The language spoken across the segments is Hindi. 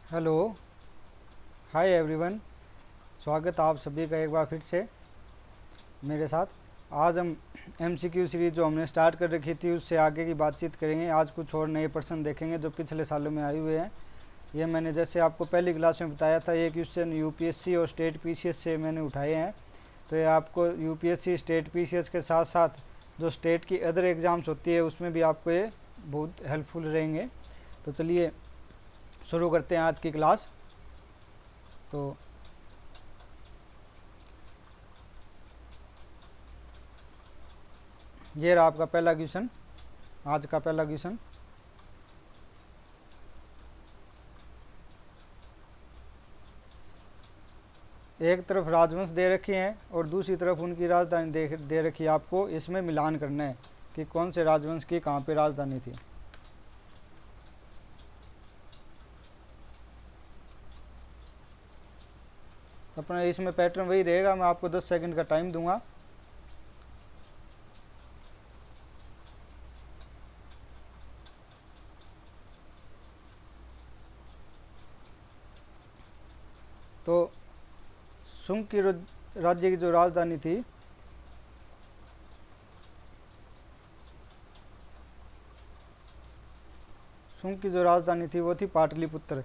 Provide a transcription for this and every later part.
Hello, hi everyone. स्वागत आप सभी का एक बार फिर से मेरे साथ। आज हम एमसीक्यू सीरीज जो हमने स्टार्ट कर रखी थी उससे आगे की बातचीत करेंगे। आज कुछ और नए प्रश्न देखेंगे जो पिछले सालों में आए हुए हैं। ये मैंने जैसे आपको पहली क्लास में बताया था, ये क्वेश्चन यूपीएससी और स्टेट पीसीएस से मैंने उठाए हैं। तो ये आपको यूपीएससी स्टेट पीसीएस के साथ साथ जो स्टेट की अदर एग्ज़ाम्स होती है उसमें भी आपको ये बहुत हेल्पफुल रहेंगे। तो चलिए शुरू करते हैं आज की क्लास। तो ये रहा आपका पहला क्वेश्चन, आज का पहला क्वेश्चन। एक तरफ राजवंश दे रखे हैं और दूसरी तरफ उनकी राजधानी दे रखी है। आपको इसमें मिलान करना है कि कौन से राजवंश की कहाँ पे राजधानी थी। अपना इसमें पैटर्न वही रहेगा। मैं आपको 10 सेकंड का टाइम दूंगा। तो शुंग की राज्य की जो राजधानी थी, शुंग की जो राजधानी थी वो थी पाटलिपुत्र।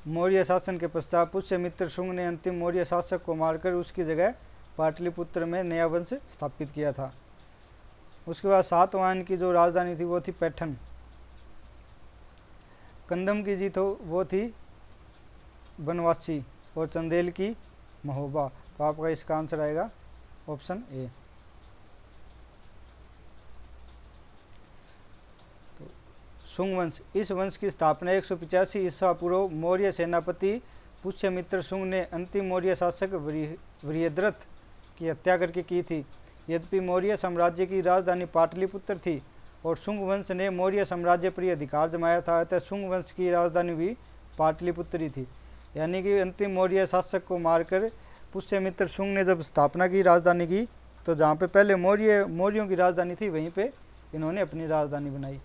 मौर्य शासन के पश्चात पुष्यमित्र शुंग ने अंतिम मौर्य शासक को मारकर उसकी जगह पाटलिपुत्र में नया वंश स्थापित किया था। उसके बाद सातवाहन की जो राजधानी थी वो थी पैठन। कंदम की जीत हो वो थी बनवासी और चंदेल की महोबा। तो आपका इसका आंसर आएगा ऑप्शन ए। तो शुंग वंश, इस वंश की स्थापना 185 ईसा पूर्व मौर्य सेनापति पुष्यमित्र शुंग ने अंतिम मौर्य शासक वृहद्रथ की हत्या करके की थी। यद्यपि मौर्य साम्राज्य की राजधानी पाटलिपुत्र थी और शुंग वंश ने मौर्य साम्राज्य पर अधिकार जमाया था, अतः शुंग वंश की राजधानी भी पाटलिपुत्र ही थी। यानी कि अंतिम मौर्य शासक को मारकर पुष्यमित्र शुंग ने जब स्थापना की राजधानी की, तो जहाँ पे पहले मौर्यों की राजधानी थी वहीं पे इन्होंने अपनी राजधानी बनाई।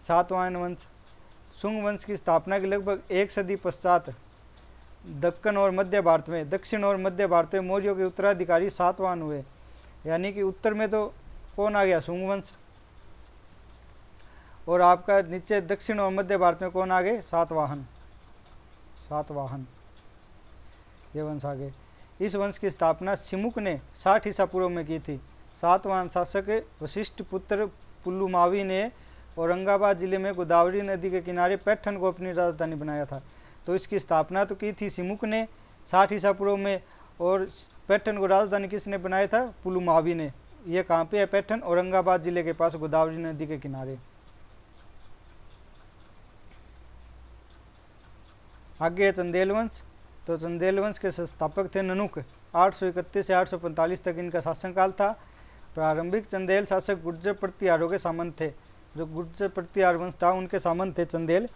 सातवाहन वंश, शुंग वंश की स्थापना के लगभग एक सदी पश्चात दक्षिण और मध्य भारत में मौर्यों के उत्तराधिकारी सातवाहन हुए। यानी कि उत्तर में तो कौन आ गया, शुंग वंश, और आपका नीचे दक्षिण और मध्य भारत में कौन आ गए, सातवाहन ये वंश आ गए। इस वंश की स्थापना सिमुक ने 60 ईसा पूर्व में की थी। सातवाहन शासक वशिष्ठ पुत्र पुलुमावी ने औरंगाबाद जिले में गोदावरी नदी के किनारे पैठन को अपनी राजधानी बनाया था। तो इसकी स्थापना तो की थी सिमुक ने 60 ईसा पूर्व में, और पैठन को राजधानी किसने बनाया था, पुलुमावी ने। यह कहाँ पे है पैठन, औरंगाबाद जिले के पास गोदावरी नदी के किनारे। आगे है चंदेल वंश। तो चंदेल वंश के संस्थापक थे ननुक। 831 से 845 तक इनका शासनकाल था। प्रारंभिक चंदेल शासक गुर्जर प्रतिहारों के सामंत थे। जो गुर्जर प्रतिहार वंश था उनके सामंत थे चंदेल।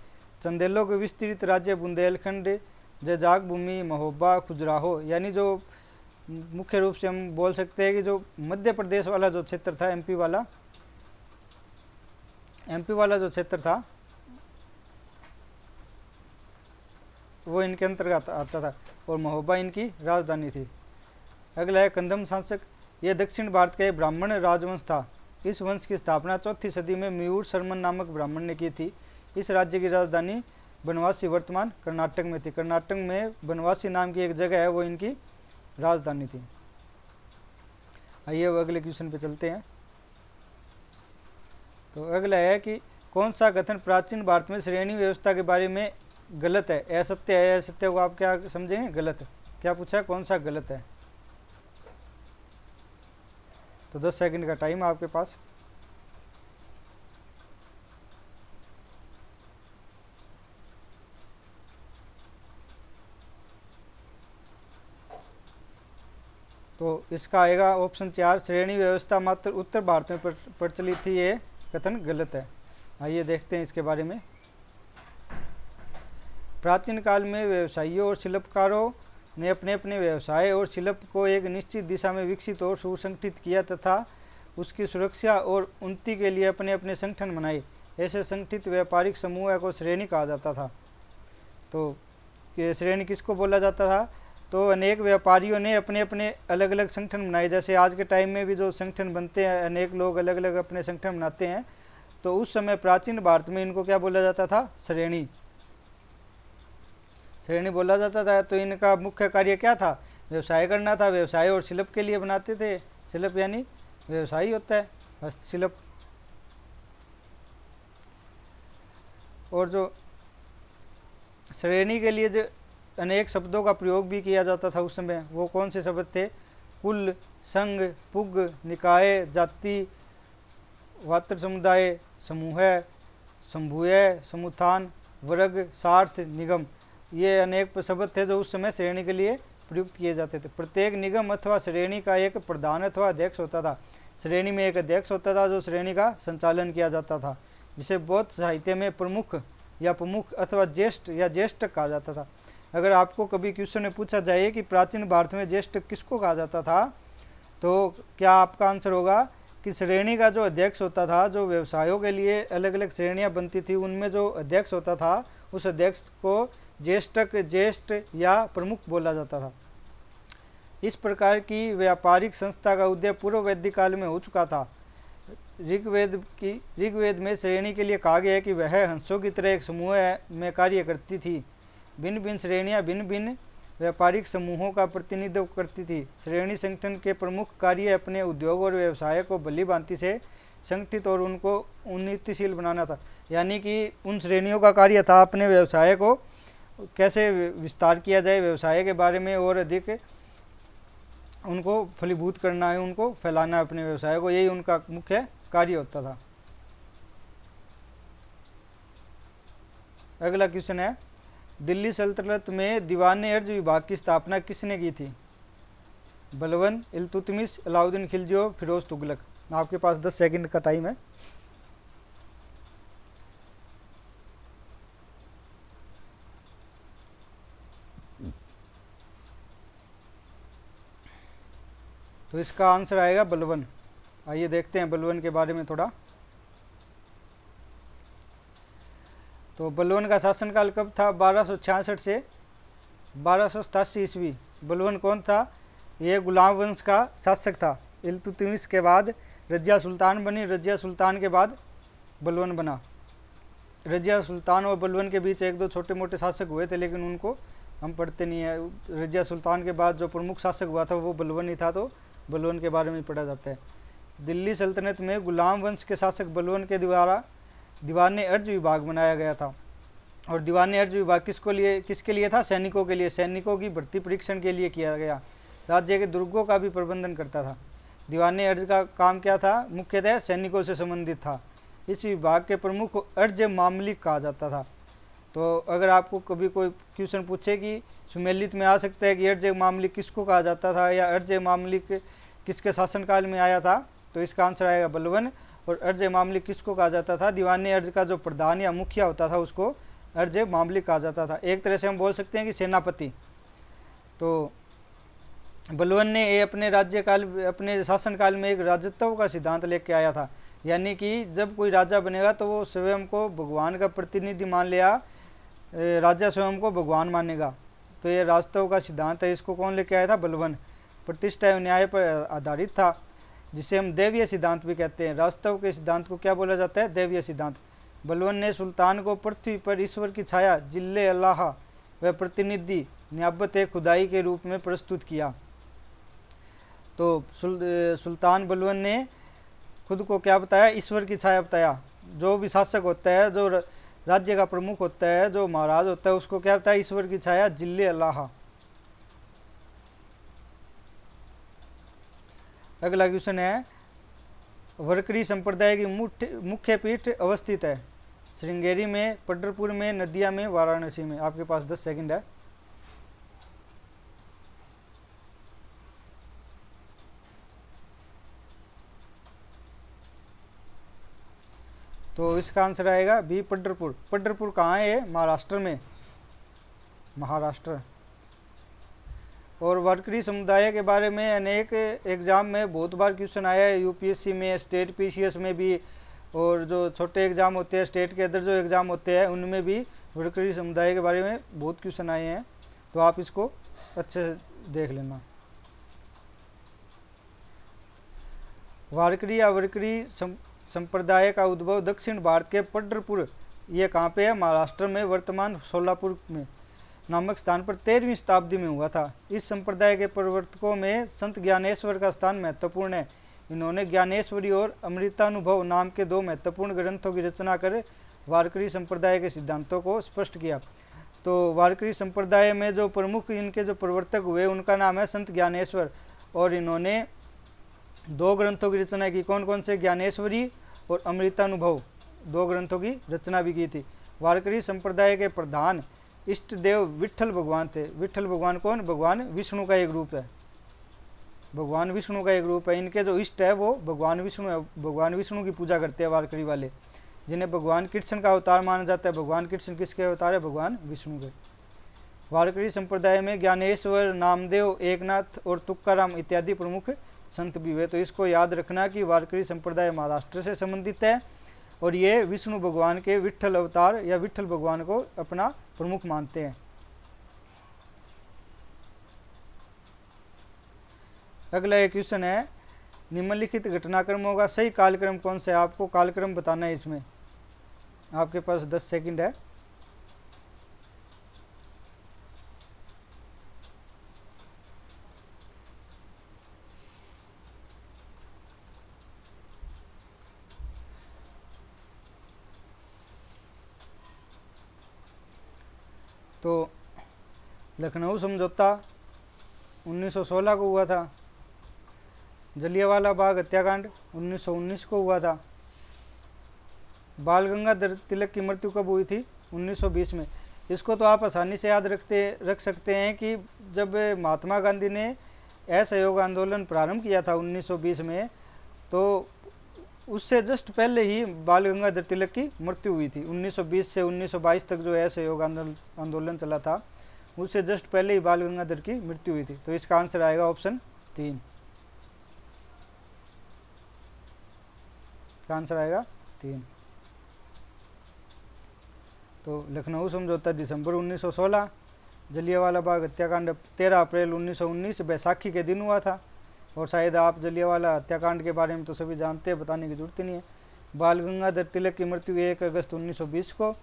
चंदेलों के विस्तृत राज्य बुंदेलखंड, जजाग भूमि, महोबा, खुजराहो, यानी जो मुख्य रूप से हम बोल सकते हैं कि जो मध्य प्रदेश वाला जो क्षेत्र था, एमपी वाला जो क्षेत्र था वो इनके अंतर्गत आता था, और महोबा इनकी राजधानी थी। अगला है कंदम शासक। यह दक्षिण भारत का एक ब्राह्मण राजवंश था। इस वंश की स्थापना 4वीं सदी में मयूर शर्मन नामक ब्राह्मण ने की थी। इस राज्य की राजधानी बनवासी वर्तमान कर्नाटक में थी। कर्नाटक में बनवासी नाम की एक जगह है, वो इनकी राजधानी थी। आइए अब अगले क्वेश्चन पे चलते हैं। तो अगला है कि कौन सा कथन प्राचीन भारत में श्रेणी व्यवस्था के बारे में गलत है, असत्य है। असत्य को आप क्या समझेंगे, गलत। क्या पूछा है, कौन सा गलत है। तो 10 सेकंड का टाइम आपके पास। तो इसका आएगा ऑप्शन 4, श्रेणी व्यवस्था मात्र उत्तर भारत में प्रचलित थी। ये कथन गलत है। आइए देखते हैं इसके बारे में। प्राचीन काल में व्यवसायियों और शिल्पकारों ने अपने अपने व्यवसाय और शिल्प को एक निश्चित दिशा में विकसित और सुसंगठित किया तथा उसकी सुरक्षा और उन्नति के लिए अपने अपने संगठन बनाए। ऐसे संगठित व्यापारिक समूह को श्रेणी कहा जाता था। तो ये श्रेणी किसको बोला जाता था? तो अनेक व्यापारियों ने अपने अपने अलग अलग संगठन बनाए, जैसे आज के टाइम में भी जो संगठन बनते हैं, अनेक लोग अलग अलग अपने संगठन बनाते हैं। तो उस समय प्राचीन भारत में इनको क्या बोला जाता था? श्रेणी, श्रेणी बोला जाता था। तो इनका मुख्य कार्य क्या था? व्यवसाय करना था। व्यवसाय और शिल्प के लिए बनाते थे। शिल्प यानी व्यवसाय होता है, हस्तशिल्प। और जो श्रेणी के लिए जो अनेक शब्दों का प्रयोग भी किया जाता था उस समय, वो कौन से शब्द थे? कुल, संघ, पुग, निकाय, जाति, वात्र समुदाय, समूह, समूह, समुत्थान, वर्ग, स्वार्थ, निगम। ये अनेक शब्द थे जो उस समय श्रेणी के लिए प्रयुक्त किए जाते थे। प्रत्येक निगम अथवा श्रेणी का एक प्रधान अथवा अध्यक्ष होता था। श्रेणी में एक अध्यक्ष होता था जो श्रेणी का संचालन किया जाता था, जिसे बौद्ध साहित्य में प्रमुख या प्रमुख अथवा ज्येष्ठ या ज्येष्ठ कहा जाता था। अगर आपको कभी क्वेश्चन में पूछा जाए कि प्राचीन भारत में ज्येष्ठ किसको कहा जाता था, तो क्या आपका आंसर होगा कि श्रेणी का जो अध्यक्ष होता था, जो व्यवसायों के लिए अलग अलग श्रेणियां बनती थी, उनमें जो अध्यक्ष होता था, उस अध्यक्ष को ज्येष्ठक, ज्येष्ठ या प्रमुख बोला जाता था। इस प्रकार की व्यापारिक संस्था का उदय पूर्व वैदिक काल में हो चुका था। ऋग्वेद में श्रेणी के लिए कहा गया है कि वह हंसों की तरह एक समूह में कार्य करती थी। भिन्न भिन्न श्रेणियां भिन्न भिन्न व्यापारिक समूहों का प्रतिनिधित्व करती थी। श्रेणी संगठन के प्रमुख कार्य अपने उद्योग और व्यवसाय को भली भांति से संगठित और उनको उन्नतिशील बनाना था। यानी कि उन श्रेणियों का कार्य था अपने व्यवसाय को कैसे विस्तार किया जाए, व्यवसाय के बारे में और अधिक उनको फलीभूत करना है, उनको फैलाना है अपने व्यवसाय को, यही उनका मुख्य कार्य होता था। अगला क्वेश्चन है, दिल्ली सल्तनत में दीवान-ए-अर्ज विभाग की स्थापना किसने की थी? बलबन, इल्तुतमिश, अलाउद्दीन खिलजी, फिरोज तुगलक। आपके पास 10 सेकंड का टाइम है। तो इसका आंसर आएगा बलबन। आइए देखते हैं बलबन के बारे में थोड़ा। तो बलबन का शासनकाल कब था? 1266 से 1287 ईस्वी। बलबन कौन था? ये गुलाम वंश का शासक था। इल्तुतमिश के बाद रजिया सुल्तान बनी, रजिया सुल्तान के बाद बलबन बना। रजिया सुल्तान और बलबन के बीच एक दो छोटे मोटे शासक हुए थे, लेकिन उनको हम पढ़ते नहीं है। रजिया सुल्तान के बाद जो प्रमुख शासक हुआ था वो बलबन ही था, तो बलबन के बारे में पढ़ा जाता है। दिल्ली सल्तनत में गुलाम वंश के शासक बलबन के द्वारा दीवान-ए-अर्ज विभाग बनाया गया था। और दीवान-ए-अर्ज विभाग किसके लिए था? सैनिकों के लिए। सैनिकों की भर्ती परीक्षण के लिए किया गया। राज्य के दुर्गों का भी प्रबंधन करता था। दीवान-ए-अर्ज का काम क्या था? मुख्यतः सैनिकों से संबंधित था। इस विभाग के प्रमुख को अर्ज मामलिक कहा जाता था। तो अगर आपको कभी कोई क्वेश्चन पूछे कि सुमेलित में आ सकता है कि अर्ज मामलिक किसको कहा जाता था या अर्ज मामलिक किसके शासनकाल में आया था, तो इसका आंसर आएगा बलबन। और अर्ज मामलिक किसको कहा जाता था? दीवान-ए-अर्ज का जो प्रधान या मुखिया होता था उसको अर्ज मामलिक कहा जाता था। एक तरह से हम बोल सकते हैं कि सेनापति। तो बलबन ने अपने शासनकाल में एक राजत्व का सिद्धांत लेके आया था। यानी कि जब कोई राजा बनेगा तो वो स्वयं को भगवान का प्रतिनिधि मान लिया, राजा स्वयं को भगवान मानेगा। तो ये राजत्व का सिद्धांत है, इसको कौन लेके आया था? बलबन। प्रतिष्ठा एवं न्याय पर आधारित था, जिसे हम दैवीय सिद्धांत भी कहते हैं। राजत्व के सिद्धांत को क्या बोला जाता है? दैवीय सिद्धांत। बलबन ने सुल्तान को पृथ्वी पर ईश्वर की छाया, जिल्ले अल्लाह व प्रतिनिधि नियाबत खुदाई के रूप में प्रस्तुत किया। तो सुल्तान बलबन ने खुद को क्या बताया? ईश्वर की छाया बताया। जो भी शासक होता है, जो राज्य का प्रमुख होता है, जो महाराज होता है, उसको क्या बताया? ईश्वर की छाया, जिल्ले अल्लाह। अगला क्वेश्चन है, वरकरी संप्रदाय की मुख्य पीठ अवस्थित है? श्रृंगेरी में, पंढरपुर में, नदिया में, वाराणसी में। आपके पास 10 सेकंड है। तो इसका आंसर आएगा बी, पंढरपुर। पंढरपुर कहाँ है? महाराष्ट्र में, महाराष्ट्र। और वारकरी समुदाय के बारे में अनेक एग्ज़ाम में बहुत बार क्वेश्चन आया है, यूपीएससी में, स्टेट पीसीएस में भी, और जो छोटे एग्ज़ाम होते हैं स्टेट के अंदर जो एग्ज़ाम होते हैं उनमें भी वारकरी समुदाय के बारे में बहुत क्वेश्चन आए हैं, तो आप इसको अच्छे से देख लेना। वारकरी या वारकरी संप्रदाय का उद्भव दक्षिण भारत के पंढरपुर, ये कहाँ पे है, महाराष्ट्र में, वर्तमान सोलापुर में नामक स्थान पर 13वीं शताब्दी में हुआ था। इस संप्रदाय के प्रवर्तकों में संत ज्ञानेश्वर का स्थान महत्वपूर्ण है। इन्होंने ज्ञानेश्वरी और अमृतानुभव नाम के 2 महत्वपूर्ण ग्रंथों की रचना कर वारकरी संप्रदाय के सिद्धांतों को स्पष्ट किया। तो वारकरी संप्रदाय में जो प्रमुख इनके जो प्रवर्तक हुए उनका नाम है संत ज्ञानेश्वर, और इन्होंने 2 ग्रंथों की रचना की। कौन कौन से, ज्ञानेश्वरी और अमृतानुभव, 2 ग्रंथों की रचना भी की थी। वारकरी संप्रदाय के प्रधान इष्ट देव विट्ठल भगवान थे। विट्ठल भगवान कौन, भगवान विष्णु का एक रूप है, भगवान विष्णु का एक रूप है। इनके जो इष्ट है वो भगवान विष्णु है, भगवान विष्णु की पूजा करते हैं वारकरी वाले, जिन्हें भगवान कृष्ण का अवतार माना जाता है। भगवान कृष्ण किसके अवतार है, भगवान विष्णु के। वारकरी संप्रदाय में ज्ञानेश्वर, नामदेव, एकनाथ और तुकाराम इत्यादि प्रमुख संत भी हुए। तो इसको याद रखना कि वारकरी संप्रदाय महाराष्ट्र से संबंधित है और ये विष्णु भगवान के विट्ठल अवतार या विट्ठल भगवान को अपना प्रमुख मानते हैं। अगला एक क्वेश्चन है, निम्नलिखित घटनाक्रमों का सही कालक्रम कौन सा है। आपको कालक्रम बताना है, इसमें आपके पास 10 सेकंड है। तो लखनऊ समझौता 1916 को हुआ था। जलियांवाला बाग हत्याकांड 1919 को हुआ था। बाल गंगाधर तिलक की मृत्यु कब हुई थी, 1920 में। इसको तो आप आसानी से याद रख सकते हैं कि जब महात्मा गांधी ने असहयोग आंदोलन प्रारंभ किया था 1920 में, तो उससे जस्ट पहले ही बाल गंगाधर तिलक की मृत्यु हुई थी। 1920 से 1922 तक जो असहयोग आंदोलन चला था, उससे जस्ट पहले ही बाल गंगाधर की मृत्यु हुई थी। तो इसका आंसर आएगा ऑप्शन 3, का आंसर आएगा 3। तो लखनऊ समझौता दिसंबर 1916, जलियांवाला बाग हत्याकांड 13 अप्रैल 1919 बैसाखी के दिन हुआ था। और शायद आप जलियांवाला हत्याकांड के बारे में तो सभी जानते हैं, बताने की जरूरत ही नहीं है। बाल गंगाधर तिलक की मृत्यु 1 अगस्त 1920 को,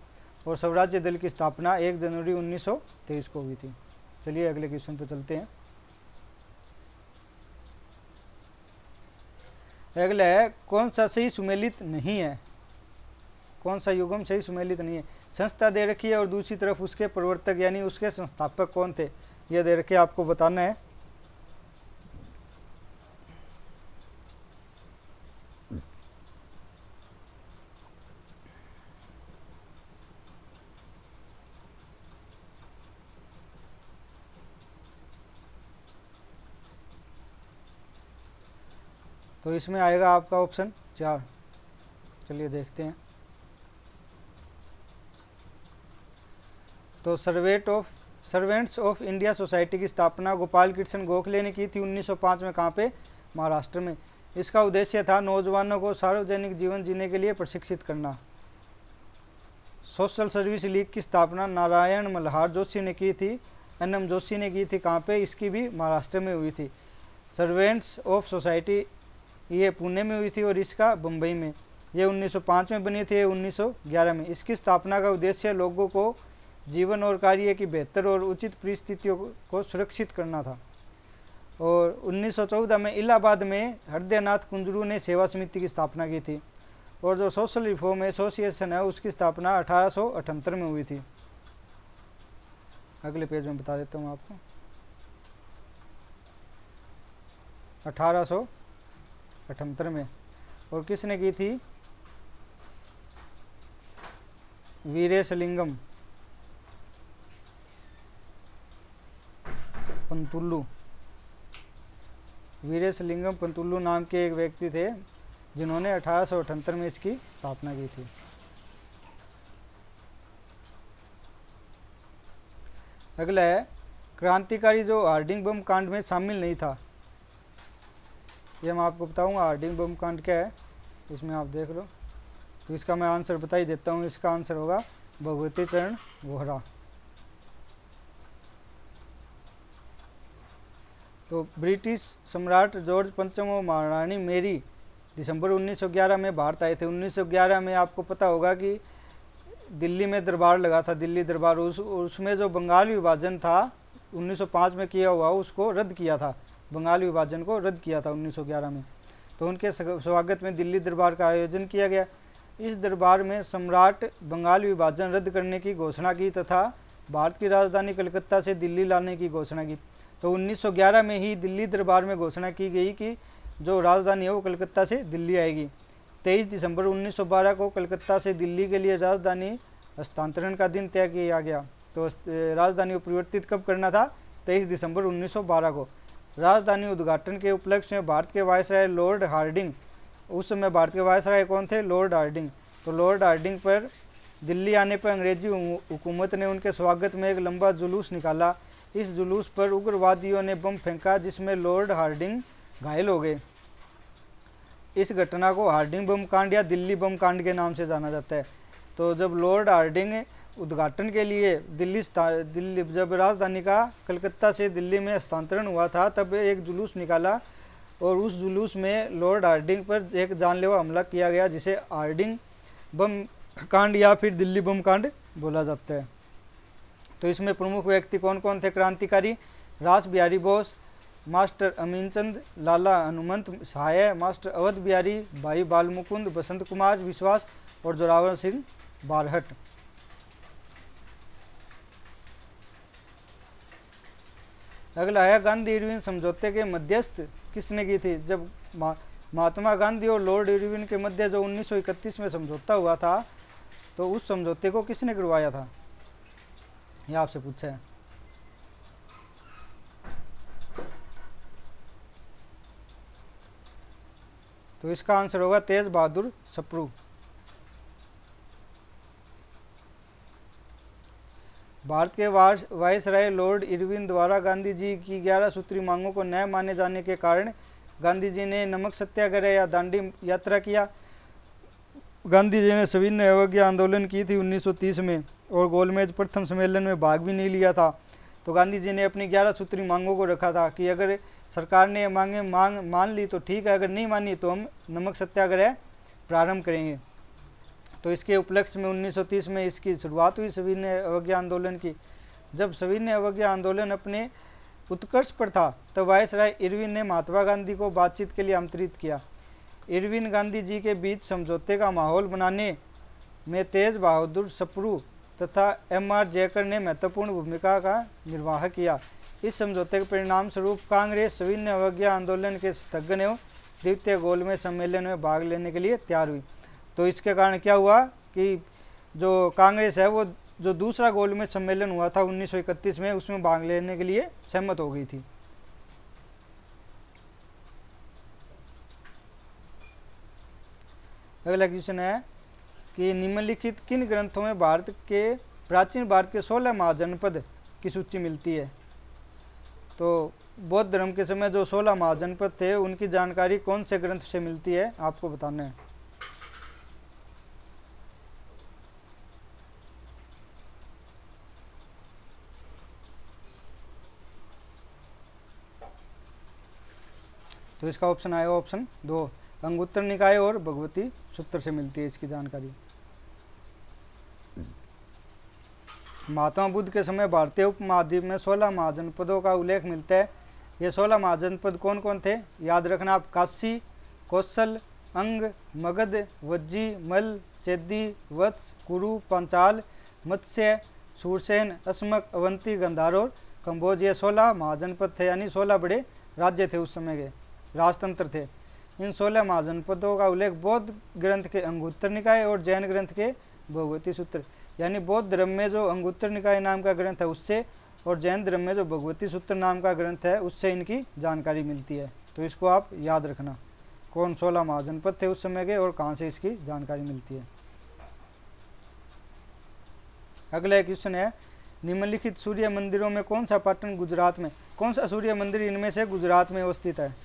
और स्वराज्य दल की स्थापना 1 जनवरी 1923 को हुई थी। चलिए अगले क्वेश्चन पर चलते हैं। अगला है, कौन सा सही सुमेलित नहीं है, कौन सा युग्म सही सुमेलित नहीं है। संस्था दे रखी है और दूसरी तरफ उसके प्रवर्तक यानी उसके संस्थापक कौन थे, यह दे रखे, आपको बताना है। तो इसमें आएगा आपका ऑप्शन 4। चलिए देखते हैं। तो सर्वेंट्स ऑफ इंडिया सोसाइटी की स्थापना गोपाल कृष्ण गोखले ने की थी 1905 में। कहाँ पे, महाराष्ट्र में। इसका उद्देश्य था नौजवानों को सार्वजनिक जीवन जीने के लिए प्रशिक्षित करना। सोशल सर्विस लीग की स्थापना नारायण मल्हार जोशी ने की थी, NM जोशी ने की थी। कहाँ पे, इसकी भी महाराष्ट्र में हुई थी। सर्वेंट्स ऑफ सोसाइटी ये पुणे में हुई थी और इसका बम्बई में। ये 1905 में बनी थी, 1911 में। इसकी स्थापना का उद्देश्य लोगों को जीवन और कार्य की बेहतर और उचित परिस्थितियों को सुरक्षित करना था। और 1914 में इलाहाबाद में हृदयनाथ कुंजरू ने सेवा समिति की स्थापना की थी। और जो सोशल रिफॉर्म एसोसिएशन है उसकी स्थापना 1878 में हुई थी। अगले पेज में बता देता हूँ आपको। 1878 में। और किसने की थी, वीरेशलिंगम पंतुल्लू। वीरेशलिंगम पंतुल्लू नाम के एक व्यक्ति थे जिन्होंने 1878 में इसकी स्थापना की थी। अगला है, क्रांतिकारी जो हार्डिंग बम कांड में शामिल नहीं था। ये मैं आपको बताऊंगा हार्डिंग बम कांड क्या है, इसमें आप देख लो। तो इसका मैं आंसर बता ही देता हूँ। इसका आंसर होगा भगवती चरण वोहरा। तो ब्रिटिश सम्राट जॉर्ज पंचम और महारानी मेरी दिसंबर 1911 में भारत आए थे। 1911 में आपको पता होगा कि दिल्ली में दरबार लगा था, दिल्ली दरबार। उसमें जो बंगाल विभाजन था 1905 में किया हुआ, उसको रद्द किया था, बंगाल विभाजन को रद्द किया था 1911 में। तो उनके स्वागत में दिल्ली दरबार का आयोजन किया गया। इस दरबार में सम्राट बंगाल विभाजन रद्द करने की घोषणा की तथा भारत की राजधानी कलकत्ता से दिल्ली लाने की घोषणा की। तो 1911 में ही दिल्ली दरबार में घोषणा की गई कि जो राजधानी है वो कलकत्ता से दिल्ली आएगी। 23 दिसंबर 1912 को कलकत्ता से दिल्ली के लिए राजधानी हस्तांतरण का दिन तय किया गया। तो राजधानी को परिवर्तित कब करना था? 23 दिसंबर 1912 को। राजधानी उद्घाटन के उपलक्ष्य में भारत के वायसराय लॉर्ड हार्डिंग, उस समय भारत के वायसराय कौन थे? Lord Hardinge. तो लॉर्ड हार्डिंग पर दिल्ली आने पर अंग्रेजी हुकूमत ने उनके स्वागत में एक लंबा जुलूस निकाला। इस जुलूस पर उग्रवादियों ने बम फेंका जिसमें लॉर्ड हार्डिंग घायल हो गए। इस घटना को हार्डिंग बम कांड या दिल्ली बम कांड के नाम से जाना जाता है। तो जब लॉर्ड हार्डिंग उद्घाटन के लिए दिल्ली जब राजधानी का कलकत्ता से दिल्ली में हस्तांतरण हुआ था, तब एक जुलूस निकाला और उस जुलूस में लॉर्ड हार्डिंग पर एक जानलेवा हमला किया गया जिसे हार्डिंग बम कांड या फिर दिल्ली बम कांड बोला जाता है। तो इसमें प्रमुख व्यक्ति कौन कौन थे क्रांतिकारी? रास बिहारी बोस, मास्टर अमीनचंद, लाला हनुमंत सहाय, मास्टर अवध बिहारी, भाई बाल मुकुंद, बसंत कुमार विश्वास और जोरावर सिंह बारहट। अगला है गांधी इरविन समझौते के मध्यस्थ किसने की थी? जब महात्मा गांधी और लॉर्ड इरविन के मध्य जो 1931 में समझौता हुआ था, तो उस समझौते को किसने करवाया था? ये आपसे पूछा है। तो इसका आंसर होगा तेज बहादुर सप्रू। भारत के वायसराय लॉर्ड इरविन द्वारा गांधी जी की 11 सूत्री मांगों को न माने जाने के कारण गांधी जी ने नमक सत्याग्रह या दांडी यात्रा किया। गांधी जी ने सविनय अवज्ञा आंदोलन की थी 1930 में और गोलमेज प्रथम सम्मेलन में भाग भी नहीं लिया था। तो गांधी जी ने अपनी 11 सूत्री मांगों को रखा था कि अगर सरकार ने मांगे मान ली तो ठीक है, अगर नहीं मानी तो हम नमक सत्याग्रह प्रारंभ करेंगे। तो इसके उपलक्ष्य में 1930 में इसकी शुरुआत हुई सविनय अवज्ञा आंदोलन की। जब सविनय अवज्ञा आंदोलन अपने उत्कर्ष पर था तब वायसराय इरविन ने महात्मा गांधी को बातचीत के लिए आमंत्रित किया। इरविन गांधी जी के बीच समझौते का माहौल बनाने में तेज बहादुर सप्रू तथा M.R. जयकर ने महत्वपूर्ण भूमिका का निर्वाह किया। इस समझौते के परिणाम स्वरूप कांग्रेस सविनय अवज्ञा आंदोलन के स्थगन एवं द्वितीय गोलमेज सम्मेलन में भाग लेने के लिए तैयार हुई। तो इसके कारण क्या हुआ कि जो कांग्रेस है वो जो दूसरा गोलमेज सम्मेलन हुआ था 1931 में, उसमें भाग लेने के लिए सहमत हो गई थी। अगला क्वेश्चन है कि निम्नलिखित किन ग्रंथों में प्राचीन भारत के 16 महाजनपद की सूची मिलती है? तो बौद्ध धर्म के समय जो 16 महाजनपद थे उनकी जानकारी कौन से ग्रंथ से मिलती है, आपको बताना है। तो इसका ऑप्शन आएगा ऑप्शन 2, अंगुत्तर निकाय और भगवती सूत्र से मिलती है इसकी जानकारी। महात्मा बुद्ध के समय भारतीय उपमहाद्वीप में 16 महाजनपदों का उल्लेख मिलता है। ये 16 महाजनपद कौन कौन थे? याद रखना आप, काशी, कौशल, अंग, मगध, वज्जी, मल, चेदी, वत्स, कुरु, पांचाल, मत्स्य, सूरसेन, अस्मक, अवंती, गंधार और कंबोज। ये 16 महाजनपद थे, यानी 16 बड़े राज्य थे, उस समय के राजतंत्र थे। इन 16 महाजनपदों का उल्लेख बौद्ध ग्रंथ के अंगुत्तर निकाय और जैन ग्रंथ के भगवती सूत्र, यानी बौद्ध धर्म में जो अंगुत्तर निकाय नाम का ग्रंथ है उससे और जैन धर्म में जो भगवती सूत्र नाम का ग्रंथ है उससे इनकी जानकारी मिलती है। तो इसको आप याद रखना, कौन 16 महाजनपद थे उस समय के और कहाँ से इसकी जानकारी मिलती है। अगला क्वेश्चन है, निम्नलिखित सूर्य मंदिरों में कौन सा पाटन गुजरात में, कौन सा सूर्य मंदिर इनमें से गुजरात में अवस्थित है?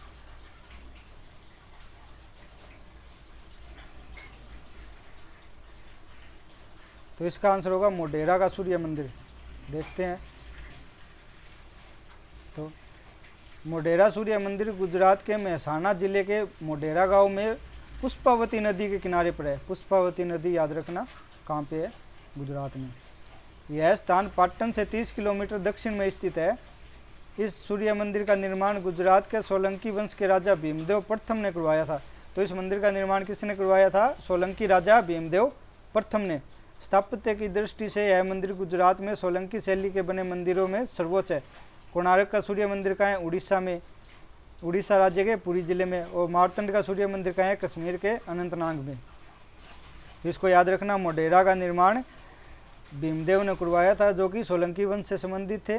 तो इसका आंसर होगा मोढेरा का सूर्य मंदिर। देखते हैं, तो मोढेरा सूर्य मंदिर गुजरात के मेहसाणा जिले के मोढेरा गांव में पुष्पावती नदी के किनारे पर है। पुष्पावती नदी याद रखना कहाँ पे है, गुजरात में। यह स्थान पाटन से 30 किलोमीटर दक्षिण में स्थित है। इस सूर्य मंदिर का निर्माण गुजरात के सोलंकी वंश के राजा भीमदेव प्रथम ने करवाया था। तो इस मंदिर का निर्माण किसने करवाया था? सोलंकी राजा भीमदेव प्रथम ने। स्थापत्य की दृष्टि से यह मंदिर गुजरात में सोलंकी शैली के बने मंदिरों में सर्वोच्च है। कोणार्क का सूर्य मंदिर का है उड़ीसा में, उड़ीसा राज्य के पुरी जिले में। और मारतंड का सूर्य मंदिर का है कश्मीर के अनंतनाग में। इसको याद रखना, मोढेरा का निर्माण भीमदेव ने करवाया था, जो कि सोलंकी वंश से संबंधित थे,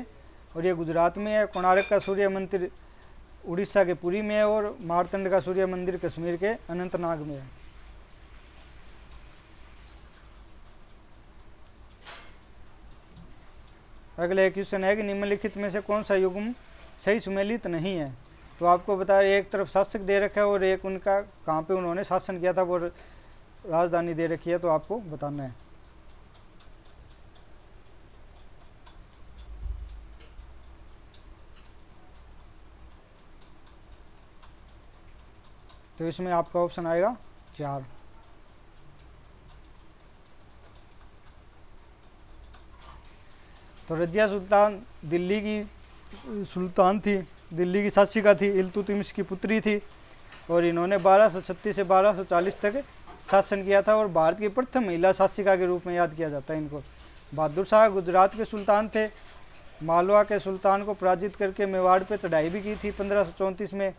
और ये गुजरात में है। कोणार्क का सूर्य मंदिर उड़ीसा के पुरी में है, और मारतंड का सूर्य मंदिर कश्मीर के अनंतनाग में है। अगला क्वेश्चन है कि निम्नलिखित में से कौन सा युग्म सही सुमेलित नहीं है? तो आपको बता रहे, एक तरफ शासक दे रखा है और एक उनका कहाँ पे उन्होंने शासन किया था वो राजधानी दे रखी है, तो आपको बताना है। तो इसमें आपका ऑप्शन आएगा 4। तो रजिया सुल्तान दिल्ली की सुल्तान थी, दिल्ली की शासिका थी, इल्तुतमिश की पुत्री थी, और इन्होंने 1236 से 1240 तक शासन किया था, और भारत की प्रथम महिला शासिका के रूप में याद किया जाता है इनको। बहादुर शाह गुजरात के सुल्तान थे। मालवा के सुल्तान को पराजित करके मेवाड़ पर चढ़ाई भी की थी। 1534 में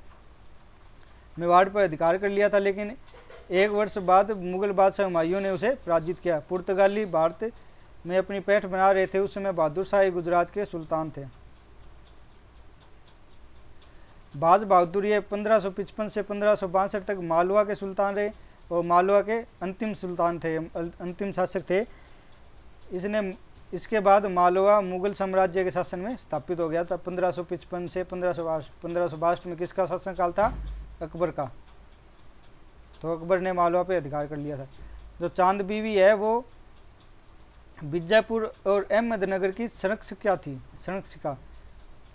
मेवाड़ पर अधिकार कर लिया था, लेकिन एक वर्ष बाद मुगल बादशाह हुमायूं ने उसे पराजित किया। पुर्तगाली भारत में अपनी पैठ बना रहे थे, उस समय बहादुर शाह गुजरात के सुल्तान थे। बाज बहादुर ये 1555 से 1562 तक मालवा के सुल्तान रहे, और मालवा के अंतिम सुल्तान थे, अंतिम शासक थे। इसके बाद मालवा मुगल साम्राज्य के शासन में स्थापित हो गया था। 1555 से 1562 में किसका शासनकाल था? अकबर का। तो अकबर ने मालवा पे अधिकार कर लिया था। जो चांद बीवी है वो बीजापुर और अहमदनगर की संरक्षिका थी, संरक्षिका,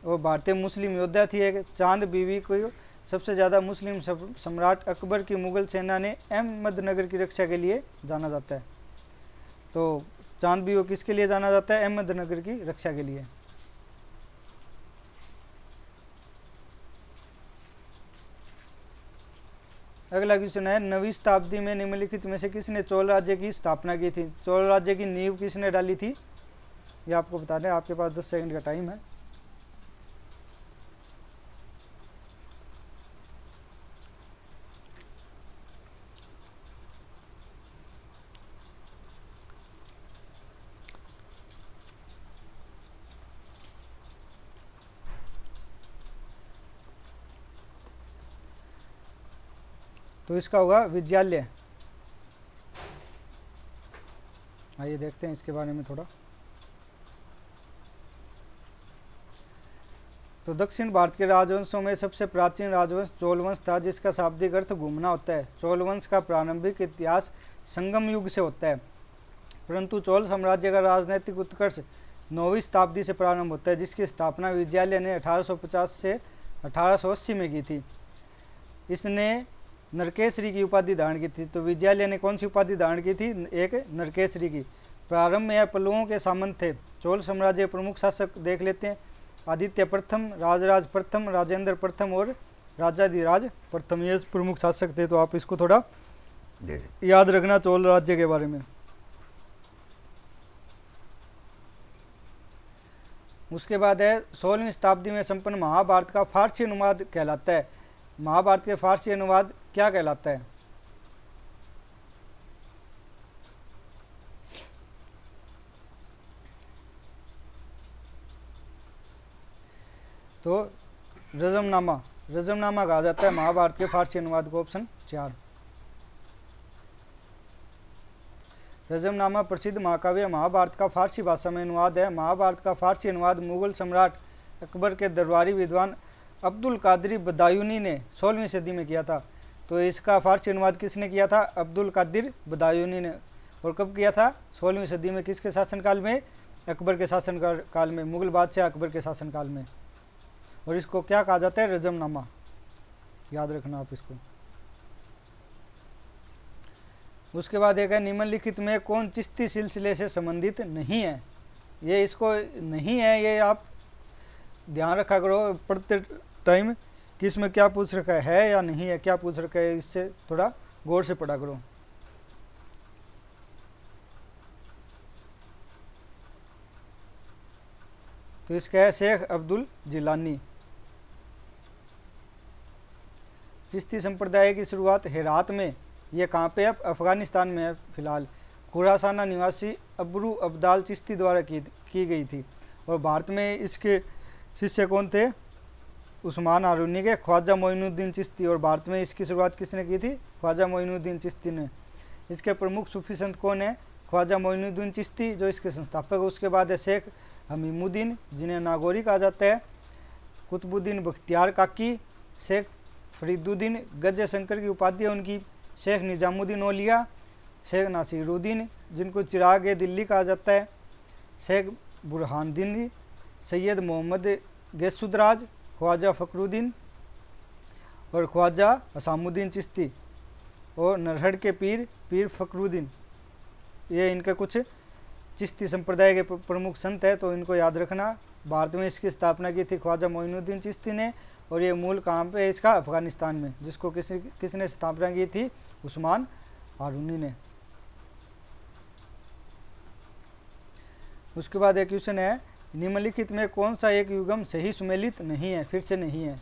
और भारतीय मुस्लिम योद्धा थी। एक चांद बीवी को सबसे ज़्यादा मुस्लिम सम्राट अकबर की मुगल सेना ने अहमदनगर की रक्षा के लिए जाना जाता है। तो चांद बीवी को किसके लिए जाना जाता है? अहमदनगर की रक्षा के लिए। अगला क्वेश्चन है, 9वीं शताब्दी में निम्नलिखित में से किसने चोल राज्य की स्थापना की थी? चोल राज्य की नींव किसने डाली थी? ये आपको बताना है, आपके पास 10 सेकंड का टाइम है। तो इसका होगा विद्यालय। आइए देखते हैं इसके बारे में थोड़ा। तो दक्षिण भारत के राजवंशों में सबसे प्राचीन राजवंश चोल वंश था, जिसका शाब्दिक अर्थ घूमना होता है। चोल वंश का प्रारंभिक इतिहास संगम युग से होता है, परंतु चोल साम्राज्य का राजनीतिक उत्कर्ष 9वीं शताब्दी से प्रारंभ होता है, जिसकी स्थापना विजयालय ने 1850 से 1880 में की थी। इसने नरकेसरी की उपाधि धारण की थी। तो विजयालय ने कौन सी उपाधि धारण की थी? एक नरकेसरी की। प्रारंभ में यह पल्लवों के सामंत थे। चोल साम्राज्य प्रमुख शासक देख लेते हैं। आदित्य प्रथम, राजराज प्रथम, राजेंद्र प्रथम और राजाधिराज प्रथम, ये प्रमुख शासक थे। तो आप इसको थोड़ा याद रखना चोल राज्य के बारे में। उसके बाद है 16वीं शताब्दी में संपन्न महाभारत का फारसी अनुवाद कहलाता है। महाभारत के फारसी अनुवाद क्या कहलाता है? तो रजमनामा, रजमनामा कहा जाता है महाभारत के फारसी अनुवाद को। ऑप्शन 4। रजमनामा प्रसिद्ध महाकाव्य महाभारत का फारसी भाषा में अनुवाद है। महाभारत का फारसी अनुवाद मुगल सम्राट अकबर के दरबारी विद्वान अब्दुल कादिर बदायूनी ने 16वीं सदी में किया था। तो इसका फारसी अनुवाद किसने किया था? अब्दुल कादिर बदायूनी ने। और कब किया था? 16वीं सदी में। किसके शासनकाल में? अकबर के शासनकाल में, मुगल बादशाह अकबर के शासनकाल में। और इसको क्या कहा जाता है? रजमनामा। याद रखना आप इसको। उसके बाद एक है निम्नलिखित में कौन चिश्ती सिलसिले से संबंधित नहीं है? ये इसको नहीं है, ये आप ध्यान रखा करो पढ़ते टाइम कि इसमें क्या पूछ रखा है या नहीं है, क्या पूछ रखा है, इससे थोड़ा गौर से पढ़ा करो। तो इसका है शेख अब्दुल जिलानी। चिश्ती संप्रदाय की शुरुआत हेरात में, यह कहाँ पे? अब अफगानिस्तान में है फिलहाल। खुरासाना निवासी अबरू अब्दाल चिश्ती द्वारा की गई थी। और भारत में इसके शिष्य कौन थे? उस्मान हारूनी के ख्वाजा मोइनुद्दीन चिश्ती। और भारत में इसकी शुरुआत किसने की थी? ख्वाजा मोइनुद्दीन चिश्ती ने। इसके प्रमुख सूफी संत कौन है? ख्वाजा मोइनुद्दीन चिश्ती जो इसके संस्थापक। उसके बाद है शेख हमीमुद्दीन जिन्हें नागौरी कहा जाता है, कुतुबुद्दीन बख्तियार काकी, शेख फरीदुद्दीन गज शंकर की उपाधि है उनकी, शेख निजामुद्दीन औलिया, शेख नासिरुद्दीन जिनको चिराग दिल्ली कहा जाता है, शेख बुरहानुद्दीन, सैयद मोहम्मद गैसुदराज, ख्वाजा फखरुद्दीन और ख्वाजा हसामुद्दीन चिश्ती और नरहड़ के पीर फखरुद्दीन। ये इनके कुछ चिश्ती संप्रदाय के प्रमुख संत है, तो इनको याद रखना। भारत में इसकी स्थापना की थी ख्वाजा मोइनुद्दीन चिश्ती ने। और ये मूल कहाँ पे है इसका? अफगानिस्तान में। जिसको किसने स्थापना की थी? उस्मान हारूनी ने। उसके बाद एक क्वेश्चन है निम्नलिखित में कौन सा एक युगम सही सुमेलित नहीं है? फिर से नहीं है।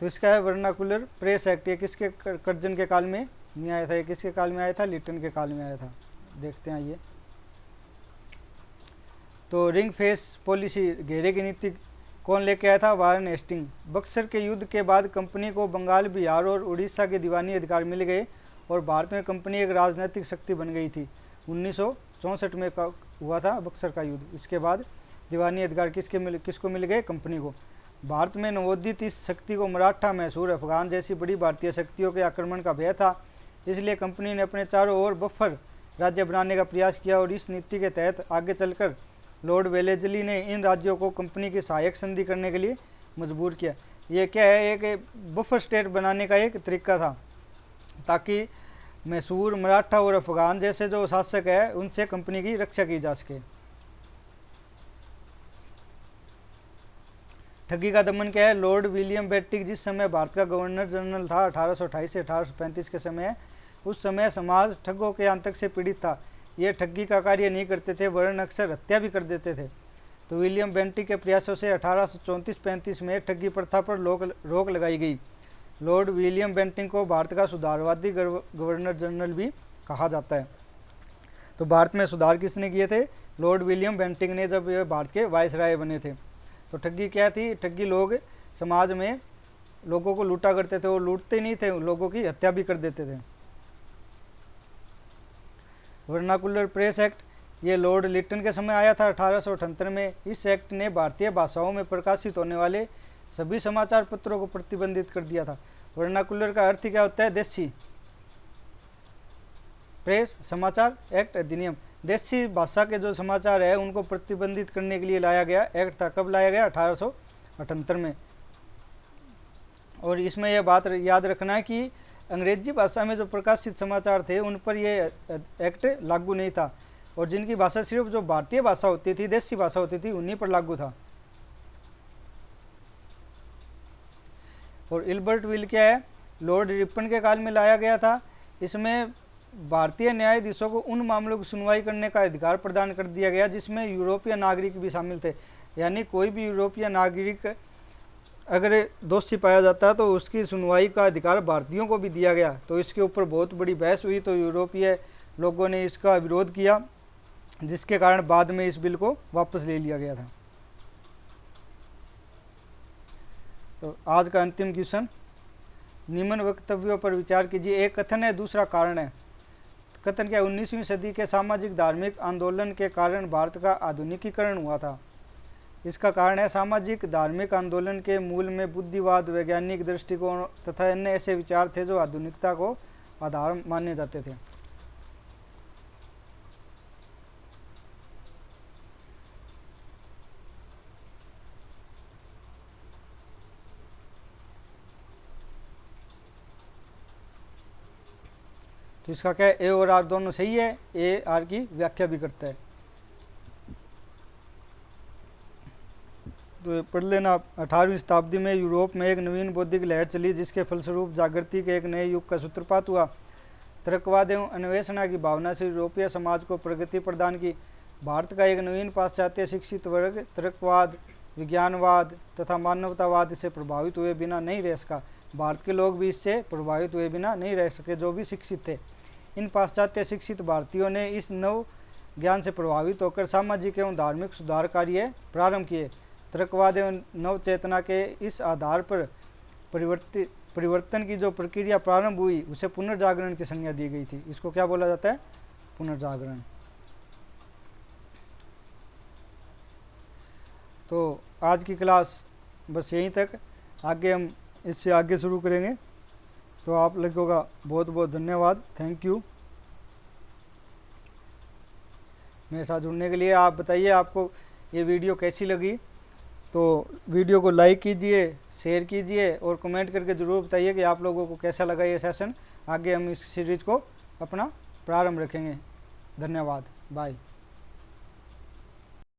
तो इसका है वर्नाकुलर प्रेस एक्ट। ये किसके कर्जन के काल में नहीं आया था? ये किसके काल में आया था? लिटन के काल में आया था। देखते हैं ये। तो रिंग फेस पॉलिसी, घेरे की नीति कौन लेके आया था? वारन हेस्टिंग। बक्सर के युद्ध के बाद कंपनी को बंगाल, बिहार और उड़ीसा के दीवानी अधिकार मिल गए और भारत में कंपनी एक राजनीतिक शक्ति बन गई थी। 1964 में हुआ था बक्सर का युद्ध। इसके बाद दीवानी अधिकार किसको मिल गए? कंपनी को। भारत में नवोदित इस शक्ति को मराठा, मैसूर, अफगान जैसी बड़ी भारतीय शक्तियों के आक्रमण का भय था। इसलिए कंपनी ने अपने चारों ओर बफर राज्य बनाने का प्रयास किया और इस नीति के तहत आगे चलकर लॉर्ड वेलेजली ने इन राज्यों को कंपनी की सहायक संधि करने के लिए मजबूर किया। ये क्या है? एक बफर स्टेट बनाने का एक तरीका था ताकि मैसूर, मराठा और अफगान जैसे जो शासक है उनसे कंपनी की रक्षा की जा सके। ठगी का दमन क्या है? लॉर्ड विलियम बेंटिक जिस समय भारत का गवर्नर जनरल था 1828 से 1835 के समय, उस समय समाज ठगों के आतंक से पीड़ित था। ये ठगी का कार्य नहीं करते थे वरन अक्सर हत्या भी कर देते थे। तो विलियम बेंटिक के प्रयासों से 1834-35 में ठगी प्रथा पर रोक लगाई गई। लॉर्ड विलियम बेंटिक को भारत का सुधारवादी गवर्नर जनरल भी कहा जाता है। तो भारत में सुधार किसने किए थे? लॉर्ड विलियम बेंटिक ने, जब ये भारत के वायसराय बने थे। तो ठगी क्या थी? ठगी लोग समाज में लोगों को लूटा करते थे और लूटते नहीं थे, लोगों की हत्या भी कर देते थे। वर्नाकुलर प्रेस एक्ट, ये लॉर्ड लिटन के समय आया था 1878 में। इस एक्ट ने भारतीय भाषाओं में प्रकाशित होने वाले सभी समाचार पत्रों को प्रतिबंधित कर दिया था। वर्नाकुलर का अर्थ क्या होता है? देसी। प्रेस समाचार, एक्ट अधिनियम। देसी भाषा के जो समाचार है उनको प्रतिबंधित करने के लिए लाया गया एक्ट था। कब लाया गया? 1878 में। और इसमें यह बात याद रखना है कि अंग्रेजी भाषा में जो प्रकाशित समाचार थे उन पर यह एक्ट लागू नहीं था और जिनकी भाषा सिर्फ जो भारतीय भाषा होती थी, देसी भाषा होती थी, उन्हीं पर लागू था। और इल्बर्ट विल क्या है? लॉर्ड रिपन के काल में लाया गया था। इसमें भारतीय न्यायाधीशों को उन मामलों की सुनवाई करने का अधिकार प्रदान कर दिया गया जिसमें यूरोपीय नागरिक भी शामिल थे। यानी कोई भी यूरोपीय नागरिक अगर दोषी पाया जाता है तो उसकी सुनवाई का अधिकार भारतीयों को भी दिया गया। तो इसके ऊपर बहुत बड़ी बहस हुई, तो यूरोपीय लोगों ने इसका विरोध किया, जिसके कारण बाद में इस बिल को वापस ले लिया गया था। तो आज का अंतिम क्वेश्चन, निम्न वक्तव्यों पर विचार कीजिए। एक कथन है, दूसरा कारण है। कथन क्या? 19वीं सदी के सामाजिक धार्मिक आंदोलन के कारण भारत का आधुनिकीकरण हुआ था। इसका कारण है सामाजिक धार्मिक आंदोलन के मूल में बुद्धिवाद, वैज्ञानिक दृष्टिकोण तथा अन्य ऐसे विचार थे जो आधुनिकता को आधार माने जाते थे। तो इसका क्या है, ए और आर दोनों सही है, ए आर की व्याख्या भी करता है। तो पढ़ लेना। 18वीं शताब्दी में यूरोप में एक नवीन बौद्धिक लहर चली जिसके फलस्वरूप जागृति के एक नए युग का सूत्रपात हुआ। तर्कवाद एवं अन्वेषणा की भावना से यूरोपीय समाज को प्रगति प्रदान की। भारत का एक नवीन पाश्चात्य शिक्षित वर्ग तर्कवाद, विज्ञानवाद तथा मानवतावाद से प्रभावित हुए बिना नहीं रह सका। भारत के लोग भी इससे प्रभावित हुए बिना नहीं रह सके जो भी शिक्षित थे। इन पाश्चात्य शिक्षित भारतीयों ने इस नव ज्ञान से प्रभावित होकर सामाजिक एवं धार्मिक सुधार कार्य प्रारंभ किए। तर्कवाद एवं नव चेतना के इस आधार पर परिवर्तन की जो प्रक्रिया प्रारंभ हुई उसे पुनर्जागरण की संज्ञा दी गई थी। इसको क्या बोला जाता है? पुनर्जागरण। तो आज की क्लास बस यहीं तक, आगे हम इससे आगे शुरू करेंगे। तो आप लोगों का बहुत बहुत धन्यवाद, थैंक यू मेरे साथ जुड़ने के लिए। आप बताइए आपको ये वीडियो कैसी लगी, तो वीडियो को लाइक कीजिए, शेयर कीजिए और कमेंट करके ज़रूर बताइए कि आप लोगों को कैसा लगा ये सेशन। आगे हम इस सीरीज़ को अपना प्रारंभ रखेंगे। धन्यवाद, बाय।